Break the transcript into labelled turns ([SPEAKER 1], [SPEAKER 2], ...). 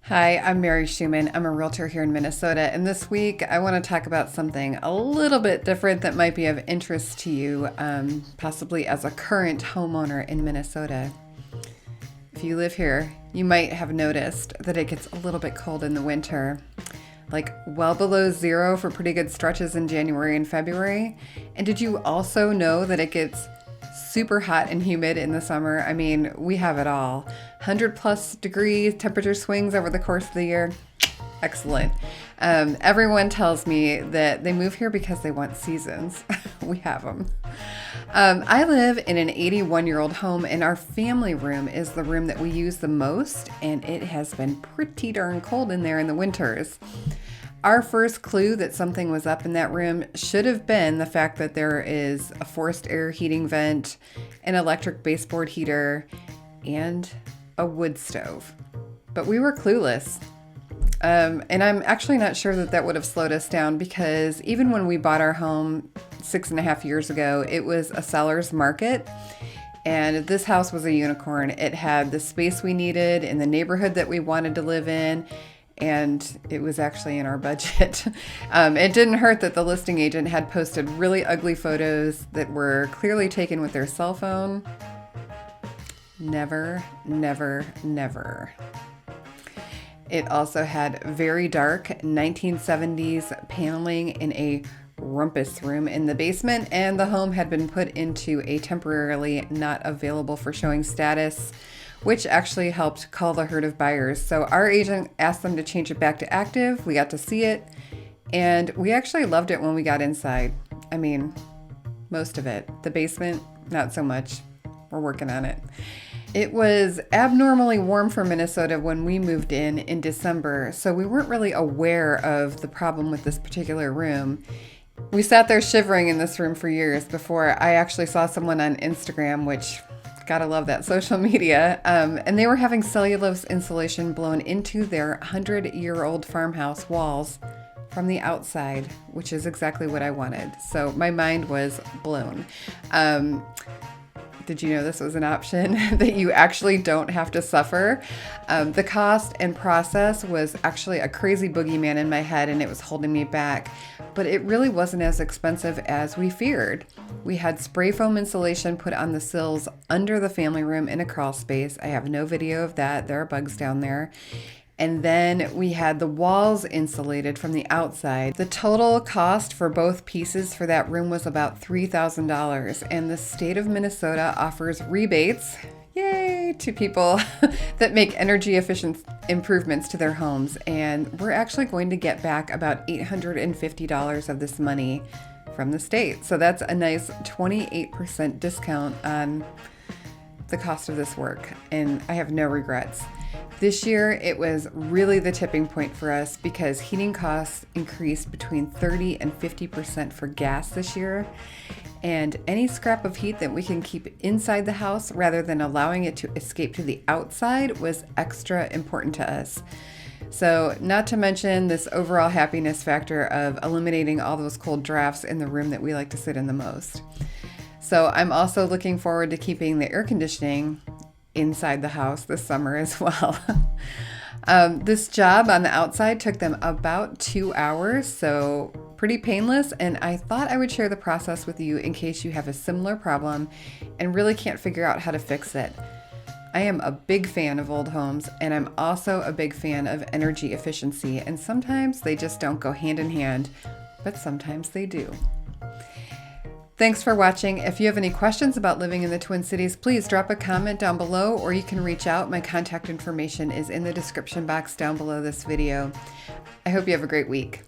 [SPEAKER 1] Hi, I'm Schumann. I'm a realtor here in Minnesota, and this week I want to talk about something a little bit different that might be of interest to you, possibly as a current homeowner in Minnesota. If you live here, you might have noticed that it gets a little bit cold in the winter, like well below zero for pretty good stretches in January and February. And did you also know that it gets super hot and humid in the summer? I mean, we have it all. 100+ degree temperature swings over the course of the year. Excellent. Everyone tells me that they move here because they want seasons. We have them. I live in an 81-year-old home, and our family room is the room that we use the most, and it has been pretty darn cold in there in the winters. Our first clue that something was up in that room should have been the fact that there is a forced air heating vent, an electric baseboard heater, and a wood stove. But we were clueless. And I'm actually not sure that that would have slowed us down, because even when we bought our home 6.5 years ago, it was a seller's market. And this house was a unicorn. It had the space we needed in the neighborhood that we wanted to live in. And it was actually in our budget. It didn't hurt that the listing agent had posted really ugly photos that were clearly taken with their cell phone. Never, never, never. It also had very dark 1970s paneling in a rumpus room in the basement, and the home had been put into a temporarily not available for showing status, which actually helped call the herd of buyers. So our agent asked them to change it back to active. We got to see it, and we actually loved it when we got inside. I mean, most of it. The basement, not so much. We're working on it. It was abnormally warm for Minnesota when we moved in December, so we weren't really aware of the problem with this particular room. We sat there shivering in this room for years before I actually saw someone on Instagram, which gotta love that social media, and they were having cellulose insulation blown into their 100-year-old farmhouse walls from the outside, which is exactly what I wanted. So my mind was blown. Did you know this was an option that you actually don't have to suffer? The cost and process was actually a crazy boogeyman in my head, and it was holding me back. But it really wasn't as expensive as we feared. We had spray foam insulation put on the sills under the family room in a crawl space. I have no video of that. There are bugs down there. And then we had the walls insulated from the outside. The total cost for both pieces for that room was about $3,000. And the state of Minnesota offers rebates, yay, to people that make energy efficient improvements to their homes. And we're actually going to get back about $850 of this money from the state. So that's a nice 28% discount on the cost of this work. And I have no regrets. This year, it was really the tipping point for us because heating costs increased between 30 and 50% for gas this year. And any scrap of heat that we can keep inside the house rather than allowing it to escape to the outside was extra important to us. So, not to mention this overall happiness factor of eliminating all those cold drafts in the room that we like to sit in the most. So, I'm also looking forward to keeping the air conditioning inside the house this summer as well. This job on the outside took them about 2 hours, so pretty painless, and I thought I would share the process with you in case you have a similar problem and really can't figure out how to fix it. I am a big fan of old homes, and I'm also a big fan of energy efficiency, and sometimes they just don't go hand in hand, but sometimes they do. Thanks for watching. If you have any questions about living in the Twin Cities, please drop a comment down below, or you can reach out. My contact information is in the description box down below this video. I hope you have a great week.